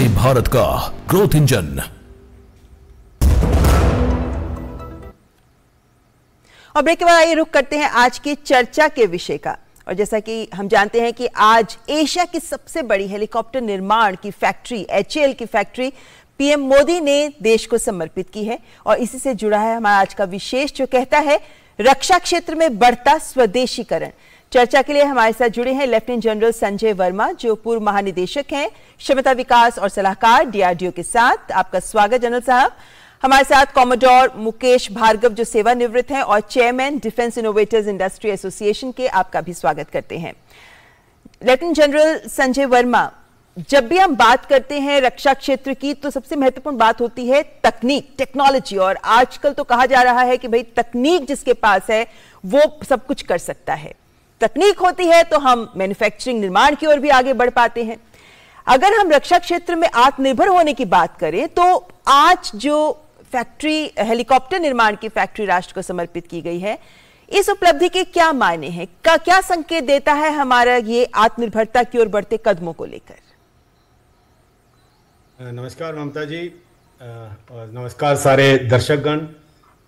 नए भारत का growth engine. और ब्रेक के बाद आइए रुख करते हैं आज की चर्चा के विषय का। और जैसा कि हम जानते हैं कि आज एशिया की सबसे बड़ी हेलीकॉप्टर निर्माण की फैक्ट्री HAL की फैक्ट्री पीएम मोदी ने देश को समर्पित की है। और इसी से जुड़ा है हमारा आज का विशेष, जो कहता है रक्षा क्षेत्र में बढ़ता स्वदेशीकरण। चर्चा के लिए हमारे साथ जुड़े हैं लेफ्टिनेंट जनरल संजय वर्मा, जो पूर्व महानिदेशक हैं क्षमता विकास और सलाहकार DRDO के साथ। आपका स्वागत जनरल साहब। हमारे साथ कॉमोडोर मुकेश भार्गव, जो सेवानिवृत्त हैं और chairman defence innovators industry association के, आपका भी स्वागत करते हैं। लेफ्टिनेंट जनरल संजय वर्मा, जब भी हम बात करते हैं रक्षा क्षेत्र की तो सबसे महत्वपूर्ण बात होती है तकनीक, टेक्नोलॉजी। और आजकल तो कहा जा रहा है कि भाई तकनीक जिसके पास है वो सब कुछ कर सकता है। तकनीक होती है तो हम मैन्युफैक्चरिंग, निर्माण की ओर भी आगे बढ़ पाते हैं। अगर हम रक्षा क्षेत्र में आत्मनिर्भर होने की बात करें तो आज जो फैक्ट्री, हेलीकॉप्टर निर्माण की फैक्ट्री राष्ट्र को समर्पित की गई है, इस उपलब्धि के क्या मायने हैं, क्या संकेत देता है हमारा ये आत्मनिर्भरता की ओर बढ़ते कदमों को लेकर? नमस्कार ममता जी और नमस्कार सारे दर्शकगण।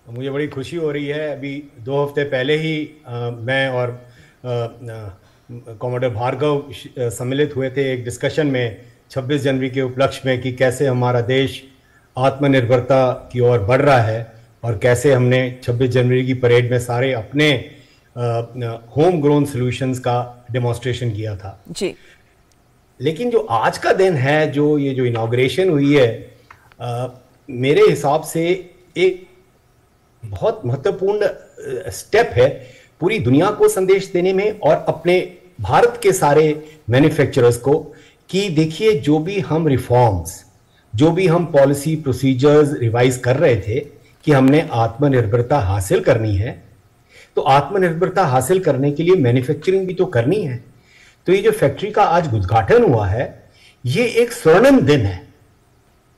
मुझे बड़ी खुशी हो रही है। अभी 2 हफ्ते पहले ही मैं और कॉमोडोर भार्गव सम्मिलित हुए थे एक डिस्कशन में 26 जनवरी के उपलक्ष्य में कि कैसे हमारा देश आत्मनिर्भरता की ओर बढ़ रहा है और कैसे हमने 26 जनवरी की परेड में सारे अपने होम ग्रोन सॉल्यूशंस का डेमोन्स्ट्रेशन किया था जी। लेकिन जो आज का दिन है, जो ये जो इनॉग्रेशन हुई है, मेरे हिसाब से एक बहुत महत्वपूर्ण स्टेप है पूरी दुनिया को संदेश देने में और अपने भारत के सारे मैन्युफैक्चरर्स को कि देखिए, जो भी हम रिफॉर्म्स, जो भी हम पॉलिसी प्रोसीजर्स रिवाइज कर रहे थे कि हमने आत्मनिर्भरता हासिल करनी है, तो आत्मनिर्भरता हासिल करने के लिए मैन्युफैक्चरिंग भी तो करनी है। तो ये जो फैक्ट्री का आज उद्घाटन हुआ है, ये एक स्वर्णिम दिन है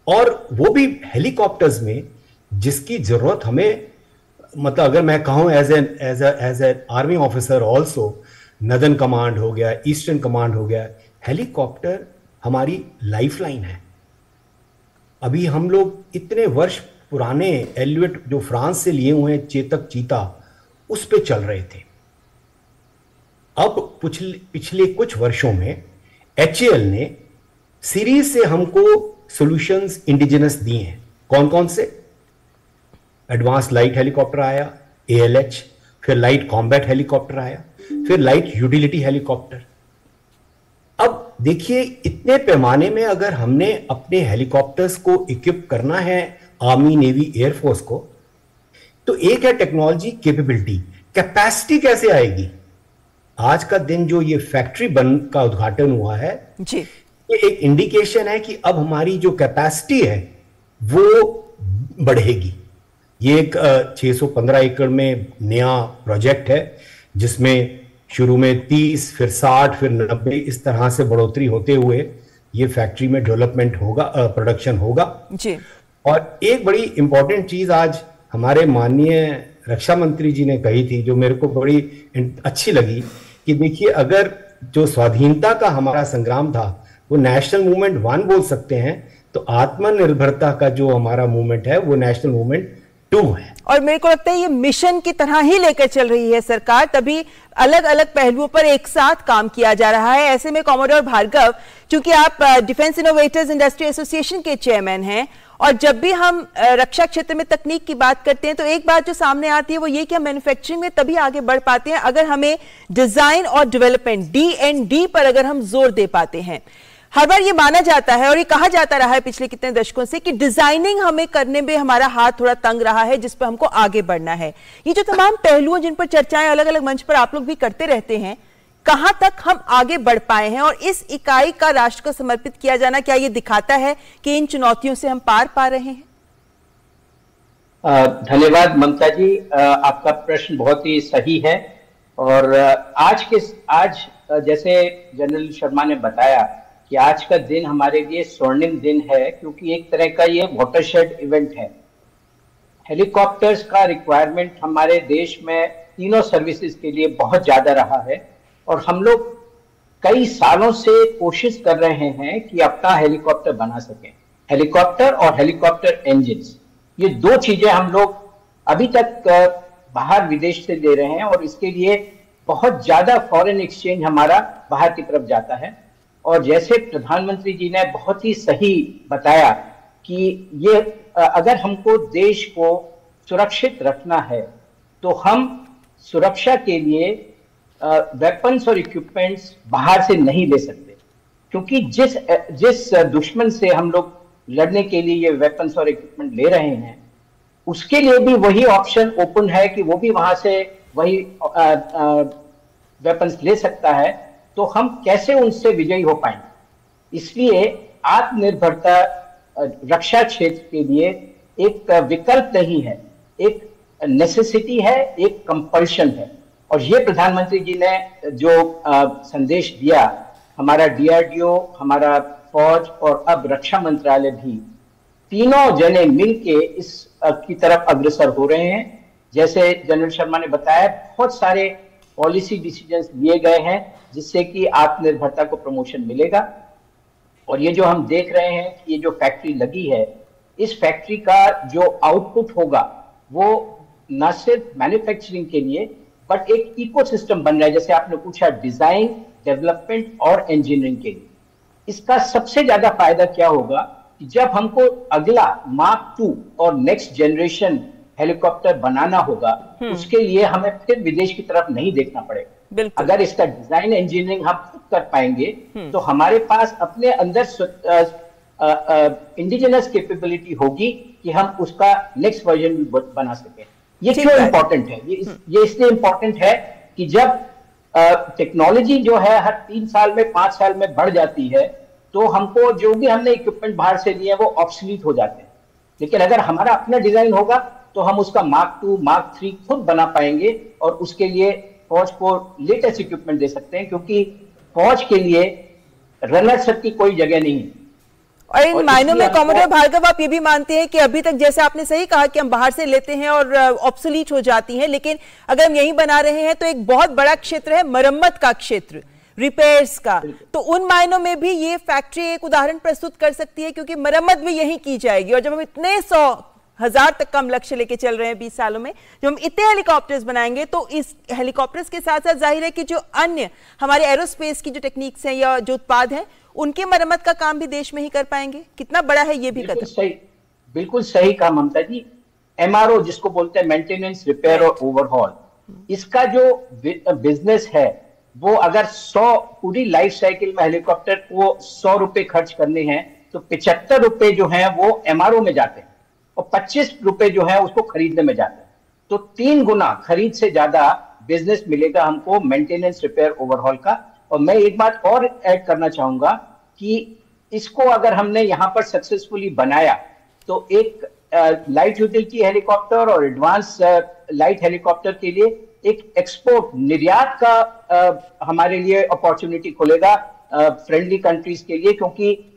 और वो भी हेलीकॉप्टर्स में, जिसकी जरूरत हमें, मतलब अगर मैं कहूं as an army officer also, northern command हो गया, ईस्टर्न कमांड हो गया, हेलीकॉप्टर हमारी लाइफलाइन है। अभी हम लोग इतने वर्ष पुराने एल्यूट जो फ्रांस से लिए हुए हैं, चेतक चीता, उस पे चल रहे थे। अब पिछले कुछ वर्षों में HAL ने सीरीज से हमको सॉल्यूशंस इंडिजिनस दिए हैं। कौन कौन से? एडवांस लाइट हेलीकॉप्टर आया ALH, फिर लाइट कॉम्बैट हेलीकॉप्टर आया, फिर लाइट यूटिलिटी हेलीकॉप्टर। अब देखिए, इतने पैमाने में अगर हमने अपने हेलीकॉप्टर्स को इक्विप करना है आर्मी, नेवी, एयरफोर्स को, तो एक है टेक्नोलॉजी कैपेबिलिटी, कैपेसिटी कैसे आएगी? आज का दिन जो ये फैक्ट्री बन का उद्घाटन हुआ है जी, ये एक इंडिकेशन है कि अब हमारी जो कैपेसिटी है वो बढ़ेगी। ये एक 615 एकड़ में नया प्रोजेक्ट है, जिसमें शुरू में 30, फिर 60, फिर 90, इस तरह से बढ़ोतरी होते हुए ये फैक्ट्री में डेवलपमेंट होगा, प्रोडक्शन होगा जी। और एक बड़ी इंपॉर्टेंट चीज आज हमारे माननीय रक्षा मंत्री जी ने कही थी, जो मेरे को बड़ी अच्छी लगी, कि देखिए, अगर जो स्वाधीनता का हमारा संग्राम था वो नेशनल मूवमेंट 1 बोल सकते हैं, तो आत्मनिर्भरता का जो हमारा मूवमेंट है वो नेशनल मूवमेंट 2 है। और मेरे को लगता है ये मिशन की तरह ही लेकर चल रही है सरकार, तभी अलग अलग पहलुओं पर एक साथ काम किया जा रहा है। ऐसे में कॉमोडोर भार्गव, चूंकि आप डिफेंस इनोवेटर्स इंडस्ट्री एसोसिएशन के चेयरमैन हैं, और जब भी हम रक्षा क्षेत्र में तकनीक की बात करते हैं तो एक बात जो सामने आती है वो ये कि हम मैन्युफैक्चरिंग में तभी आगे बढ़ पाते हैं अगर हमें डिजाइन और डेवलपमेंट, D&D पर अगर हम जोर दे पाते हैं। हर बार ये माना जाता है और ये कहा जाता रहा है पिछले कितने दशकों से कि डिजाइनिंग हमें करने में हमारा हाथ थोड़ा तंग रहा है, जिस पर हमको आगे बढ़ना है। ये जो तमाम पहलुओं जिन पर चर्चाएं अलग अलग मंच पर आप लोग भी करते रहते हैं, कहां तक हम आगे बढ़ पाए हैं? और इस इकाई का राष्ट्र को समर्पित किया जाना, क्या ये दिखाता है कि इन चुनौतियों से हम पार पा रहे हैं? धन्यवाद ममता जी, आपका प्रश्न बहुत ही सही है। और आज जैसे जनरल शर्मा ने बताया कि आज का दिन हमारे लिए स्वर्णिम दिन है, क्योंकि एक तरह का ये वाटरशेड इवेंट है। हेलीकॉप्टर्स का रिक्वायरमेंट हमारे देश में तीनों सर्विसेज के लिए बहुत ज्यादा रहा है और हम लोग कई सालों से कोशिश कर रहे हैं कि अपना हेलीकॉप्टर बना सकें। हेलीकॉप्टर और हेलीकॉप्टर इंजन, ये दो चीजें हम लोग अभी तक बाहर विदेश से ले रहे हैं और इसके लिए बहुत ज्यादा फॉरेन एक्सचेंज हमारा बाहर की तरफ जाता है। और जैसे प्रधानमंत्री जी ने बहुत ही सही बताया कि ये अगर हमको देश को सुरक्षित रखना है तो हम सुरक्षा के लिए वेपन्स और इक्विपमेंट्स बाहर से नहीं ले सकते, क्योंकि जिस दुश्मन से हम लोग लड़ने के लिए ये वेपन्स और इक्विपमेंट ले रहे हैं उसके लिए भी वही ऑप्शन ओपन है कि वो भी वहां से वही वेपन्स ले सकता है। तो हम कैसे उनसे विजयी हो पाएंगे? इसलिए आत्मनिर्भरता रक्षा क्षेत्र के लिए एक विकल्प नहीं है, एक नेसेसिटी है, एक कंपल्शन है। और ये प्रधानमंत्री जी ने जो संदेश दिया, हमारा डीआरडीओ, हमारा फौज और अब रक्षा मंत्रालय भी तीनों जने मिलके इस की तरफ अग्रसर हो रहे हैं। जैसे जनरल शर्मा ने बताया, बहुत सारे पॉलिसी डिसीजंस लिए गए हैं जिससे कि आत्मनिर्भरता को प्रमोशन मिलेगा। और ये जो हम देख रहे हैं कि ये जो फैक्ट्री लगी है, इस फैक्ट्री का जो आउटपुट होगा वो न सिर्फ मैन्युफैक्चरिंग के लिए बट एक इकोसिस्टम बन रहा है, जैसे आपने पूछा, डिजाइन, डेवलपमेंट और इंजीनियरिंग के लिए। इसका सबसे ज्यादा फायदा क्या होगा कि जब हमको अगला मार्क 2 और नेक्स्ट जनरेशन हेलीकॉप्टर बनाना होगा, उसके लिए हमें फिर विदेश की तरफ नहीं देखना पड़ेगा। अगर इसका डिजाइन इंजीनियरिंग हम खुद कर पाएंगे तो हमारे पास अपने अंदर इंडिजिनस कैपेबिलिटी होगी कि हम उसका नेक्स्ट वर्जन भी बना सकें। ये क्यों इंपॉर्टेंट है? ये इसलिए इंपॉर्टेंट है कि जब टेक्नोलॉजी जो है हर 3 साल में 5 साल में बढ़ जाती है तो हमको जो भी हमने इक्विपमेंट बाहर से लिए वो ऑब्सोलीट हो जाते हैं। लेकिन अगर हमारा अपना डिजाइन होगा तो हम उसका मार्क 2, मार्क 3 खुद बना पाएंगे और उसके लिए फौज को लेटेस्ट इक्विपमेंट दे सकते हैं, क्योंकि फौज के लिए रनर्स अप की कोई जगह नहीं है। और इन मायनों में कॉमोडोर भार्गव, आप ये भी मानते हैं कि अभी तक जैसे आपने सही कहा कि हम बाहर से लेते हैं और ऑब्सोलीट हो जाती हैं, लेकिन अगर हम यहीं बना रहे हैं तो एक बहुत बड़ा क्षेत्र है मरम्मत का क्षेत्र, रिपेयर्स का, तो उन मायनों में भी ये फैक्ट्री एक उदाहरण प्रस्तुत कर सकती है, क्योंकि मरम्मत भी यहीं की जाएगी। और जब हम इतने 100,000 तक का हम लक्ष्य लेके चल रहे हैं 20 सालों में, जब हम इतने हेलीकॉप्टर्स बनाएंगे तो इस हेलीकॉप्टर्स के साथ साथ जाहिर है कि जो अन्य हमारे एरोस्पेस की जो टेक्निक्स हैं या जो उत्पाद हैं उनके मरम्मत का काम भी देश में ही कर पाएंगे। कितना बड़ा है ये भी कदम। बिल्कुल सही कहा ममता जी। MRO जिसको बोलते हैं, मेंटेनेंस, रिपेयर और ओवरहॉल, इसका जो बिजनेस है वो अगर 100 पूरी लाइफ साइकिल में हेलीकॉप्टर को 100 रुपए खर्च करने हैं तो 75 रुपए जो है वो MRO में जाते हैं और 25 रुपए जो है उसको खरीदने में जाते हैं। तो 3 गुना खरीद से ज्यादा बिजनेस मिलेगा हमको मेंटेनेंस, रिपेयर, ओवरहॉल का। और मैं एक बात और ऐड करना चाहूंगा कि इसको अगर हमने यहाँ पर सक्सेसफुली बनाया तो एक लाइट यूटिलिटी हेलीकॉप्टर और एडवांस लाइट हेलीकॉप्टर के लिए एक एक्सपोर्ट, निर्यात का हमारे लिए अपॉर्चुनिटी खुलेगा फ्रेंडली कंट्रीज के लिए, क्योंकि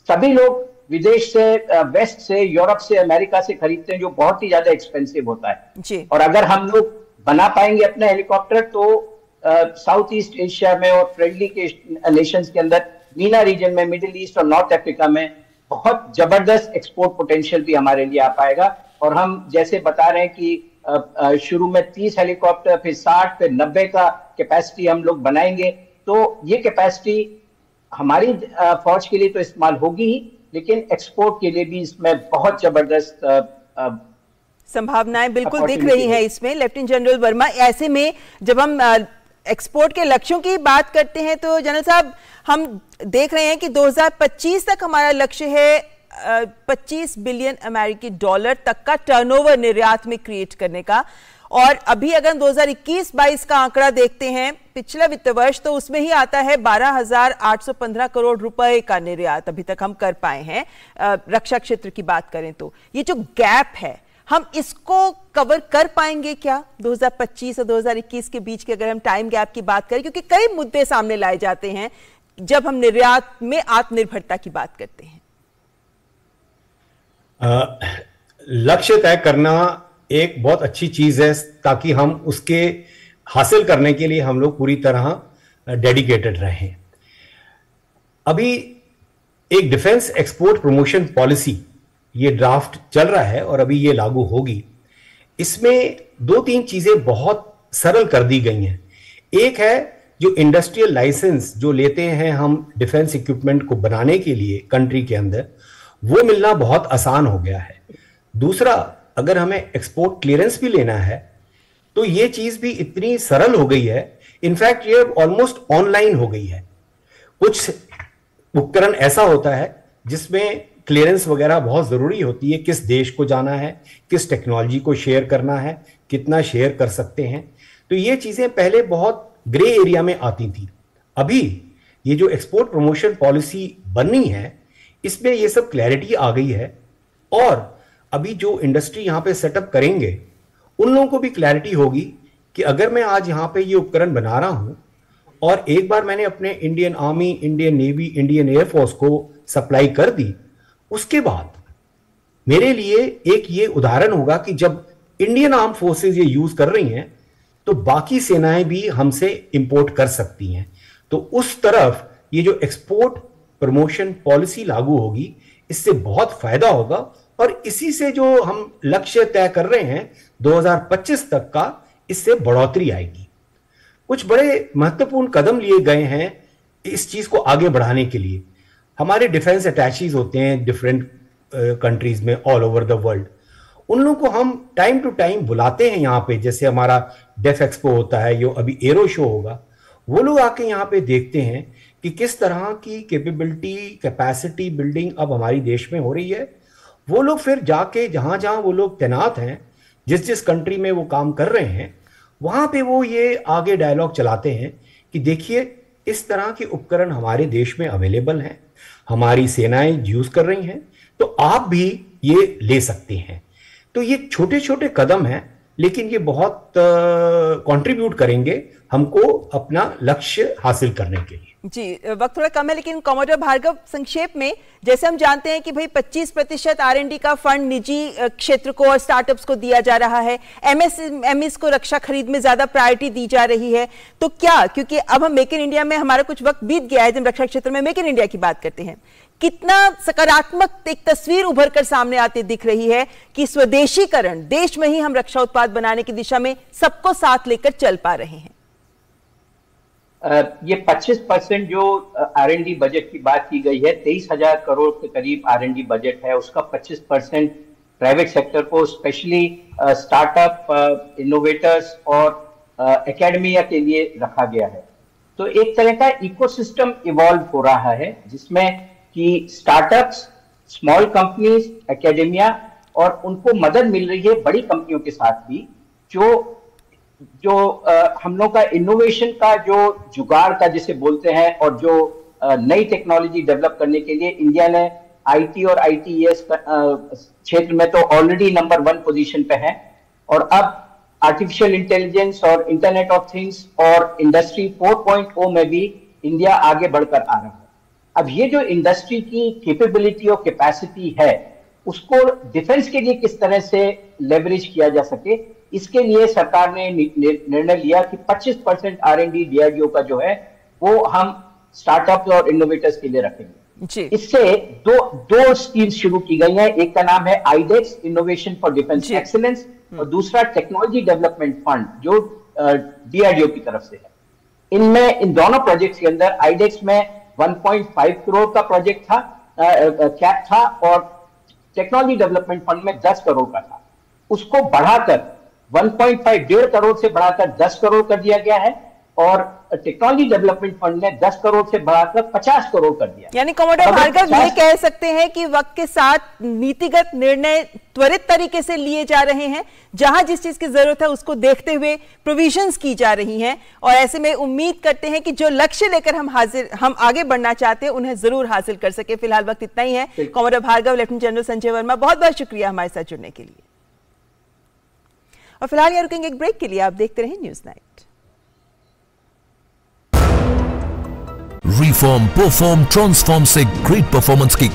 सभी लोग विदेश से, वेस्ट से, यूरोप से, अमेरिका से खरीदते हैं जो बहुत ही ज्यादा एक्सपेंसिव होता है जी। और अगर हम लोग बना पाएंगे अपने हेलीकॉप्टर तो साउथ ईस्ट एशिया में और फ्रेंडली के नेशंस के अंदर, मीना रीजन में, मिडिल ईस्ट और नॉर्थ अफ्रीका में बहुत जबरदस्त एक्सपोर्ट पोटेंशियल भी हमारे लिए आ पाएगा। और हम जैसे बता रहे हैं कि शुरू में 30 हेलीकॉप्टर, फिर 60, फिर 90 का कैपेसिटी हम लोग बनाएंगे, तो ये कैपेसिटी हमारी फौज के लिए तो इस्तेमाल होगी ही, लेकिन एक्सपोर्ट के लिए भी इसमें बहुत जबरदस्त संभावनाएं बिल्कुल दिख रही है इसमें। लेफ्टिनेंट जनरल वर्मा, ऐसे में जब हम एक्सपोर्ट के लक्ष्यों की बात करते हैं तो जनरल साहब हम देख रहे हैं कि 2025 तक हमारा लक्ष्य है 25 बिलियन अमेरिकी डॉलर तक का टर्नओवर निर्यात में क्रिएट करने का। और अभी अगर 2021-22 का आंकड़ा देखते हैं, पिछला वित्त वर्ष, तो उसमें ही आता है 12,815 करोड़ रुपए का निर्यात अभी तक हम कर पाए हैं। रक्षा क्षेत्र की बात करें तो ये जो गैप है, हम इसको कवर कर पाएंगे क्या 2025 और 2021 के बीच के, अगर हम टाइम गैप की बात करें? क्योंकि कई मुद्दे सामने लाए जाते हैं जब हम निर्यात में आत्मनिर्भरता की बात करते हैं। लक्ष्य तय करना एक बहुत अच्छी चीज है, ताकि हम उसके हासिल करने के लिए हम लोग पूरी तरह डेडिकेटेड रहे। अभी एक डिफेंस एक्सपोर्ट प्रमोशन पॉलिसी ये ड्राफ्ट चल रहा है और अभी ये लागू होगी। इसमें 2-3 चीजें बहुत सरल कर दी गई हैं। एक है जो इंडस्ट्रियल लाइसेंस जो लेते हैं हम डिफेंस इक्विपमेंट को बनाने के लिए कंट्री के अंदर, वो मिलना बहुत आसान हो गया है। दूसरा, अगर हमें एक्सपोर्ट क्लियरेंस भी लेना है तो ये चीज भी इतनी सरल हो गई है, इनफैक्ट ये ऑलमोस्ट ऑनलाइन हो गई है। कुछ उपकरण ऐसा होता है जिसमें क्लियरेंस वगैरह बहुत जरूरी होती है, किस देश को जाना है, किस टेक्नोलॉजी को शेयर करना है, कितना शेयर कर सकते हैं। तो ये चीजें पहले बहुत ग्रे एरिया में आती थी। अभी ये जो एक्सपोर्ट प्रमोशन पॉलिसी बननी है इसमें ये सब क्लैरिटी आ गई है और अभी जो इंडस्ट्री यहां पे सेटअप करेंगे उन लोगों को भी क्लैरिटी होगी कि अगर मैं आज यहां पे ये उपकरण बना रहा हूं और एक बार मैंने अपने Indian army, Indian navy, Indian air force को सप्लाई कर दी, उसके बाद मेरे लिए एक ये उदाहरण होगा कि जब इंडियन आर्म फोर्सेस ये यूज कर रही हैं तो बाकी सेनाएं भी हमसे इंपोर्ट कर सकती हैं। तो उस तरफ ये जो एक्सपोर्ट प्रमोशन पॉलिसी लागू होगी इससे बहुत फायदा होगा और इसी से जो हम लक्ष्य तय कर रहे हैं 2025 तक का, इससे बढ़ोतरी आएगी। कुछ बड़े महत्वपूर्ण कदम लिए गए हैं इस चीज को आगे बढ़ाने के लिए। हमारे डिफेंस अटैचीज होते हैं डिफरेंट कंट्रीज में ऑल ओवर द वर्ल्ड, उन लोगों को हम टाइम टू टाइम बुलाते हैं यहाँ पे। जैसे हमारा डेफ एक्सपो होता है, यो अभी एरो शो होगा, वो लोग आके यहाँ पे देखते हैं कि किस तरह की कैपेबिलिटी, कैपेसिटी बिल्डिंग अब हमारी देश में हो रही है। वो लोग फिर जाके जहां जहां वो लोग तैनात हैं, जिस जिस कंट्री में वो काम कर रहे हैं, वहां पे वो ये आगे डायलॉग चलाते हैं कि देखिए इस तरह के उपकरण हमारे देश में अवेलेबल हैं, हमारी सेनाएं यूज कर रही हैं, तो आप भी ये ले सकते हैं। तो ये छोटे छोटे कदम हैं लेकिन ये बहुत कंट्रीब्यूट करेंगे हमको अपना लक्ष्य हासिल करने के लिए। जी, वक्त थोड़ा कम है लेकिन कॉमोडोर भार्गव, संक्षेप में, जैसे हम जानते हैं कि भाई 25% R&D का फंड निजी क्षेत्र को और स्टार्टअप्स को दिया जा रहा है, MSMEs को रक्षा खरीद में ज्यादा प्रायोरिटी दी जा रही है, तो क्या, क्योंकि अब हम मेक इन इंडिया में हमारा कुछ वक्त बीत गया है जब रक्षा क्षेत्र में मेक इन इंडिया की बात करते हैं, कितना सकारात्मक एक तस्वीर उभर कर सामने आती दिख रही है कि स्वदेशीकरण, देश में ही हम रक्षा उत्पाद बनाने की दिशा में सबको साथ लेकर चल पा रहे हैं? ये 25% जो R&D बजट की बात की गई है, 23,000 करोड़ के करीब R&D बजट है, उसका 25% प्राइवेट सेक्टर को, स्पेशली स्टार्टअप, इनोवेटर्स और एकेडमिया के लिए रखा गया है। तो एक तरह का इकोसिस्टम इवॉल्व हो रहा है जिसमें कि स्टार्टअप्स, स्मॉल कंपनीज, एकेडमिया, और उनको मदद मिल रही है बड़ी कंपनियों के साथ भी, जो हम लोग का इनोवेशन का जो जुगाड़ का जिसे बोलते हैं और जो नई टेक्नोलॉजी डेवलप करने के लिए इंडिया ने आईटी और आईटीएस क्षेत्र में तो ऑलरेडी नंबर 1 पोजीशन पे है, और अब आर्टिफिशियल इंटेलिजेंस और इंटरनेट ऑफ थिंग्स और इंडस्ट्री 4.0 में भी इंडिया आगे बढ़कर आ रहा है। अब ये जो इंडस्ट्री की कैपेबिलिटी और कैपेसिटी है उसको डिफेंस के लिए किस तरह से लेवरेज किया जा सके, इसके लिए सरकार ने निर्णय लिया कि 25% R&D DRDO का जो है वो हम स्टार्टअप और इनोवेटर्स के लिए रखेंगे। इससे दो स्कीम शुरू की गई हैं, एक का नाम है iDEX, innovation for defence excellence, और दूसरा टेक्नोलॉजी डेवलपमेंट फंड जो DRDO की तरफ से है। इनमें इन दोनों प्रोजेक्ट्स के अंदर आईडेक्स में 1.5 करोड़ का प्रोजेक्ट था, कैप था, और टेक्नोलॉजी डेवलपमेंट फंड में 10 करोड़ का था। उसको बढ़ाकर 1.5 करोड़ से बढ़ाकर 10 करोड़ कर दिया गया है, और टेक्नोलॉजी डेवलपमेंट फंड ने 10 करोड़ से बढ़ाकर 50 करोड़ कर दिया। यानी कॉमोडोर भार्गव, ये कह सकते हैं कि वक्त के साथ नीतिगत निर्णय त्वरित तरीके से लिए जा रहे हैं, जहां जिस चीज की जरूरत है उसको देखते हुए प्रोविजंस की जा रही हैं, और ऐसे में उम्मीद करते हैं कि जो लक्ष्य लेकर हम आगे बढ़ना चाहते हैं उन्हें जरूर हासिल कर सके। फिलहाल वक्त इतना ही है। Commodore Bhargav, lieutenant general Sanjay Verma, बहुत बहुत शुक्रिया हमारे साथ जुड़ने के लिए। और फिलहाल यहाँ रुकेंगे एक ब्रेक के लिए। आप देखते रहें news night. Reform, perform, transform से ग्रेट परफॉर्मेंस की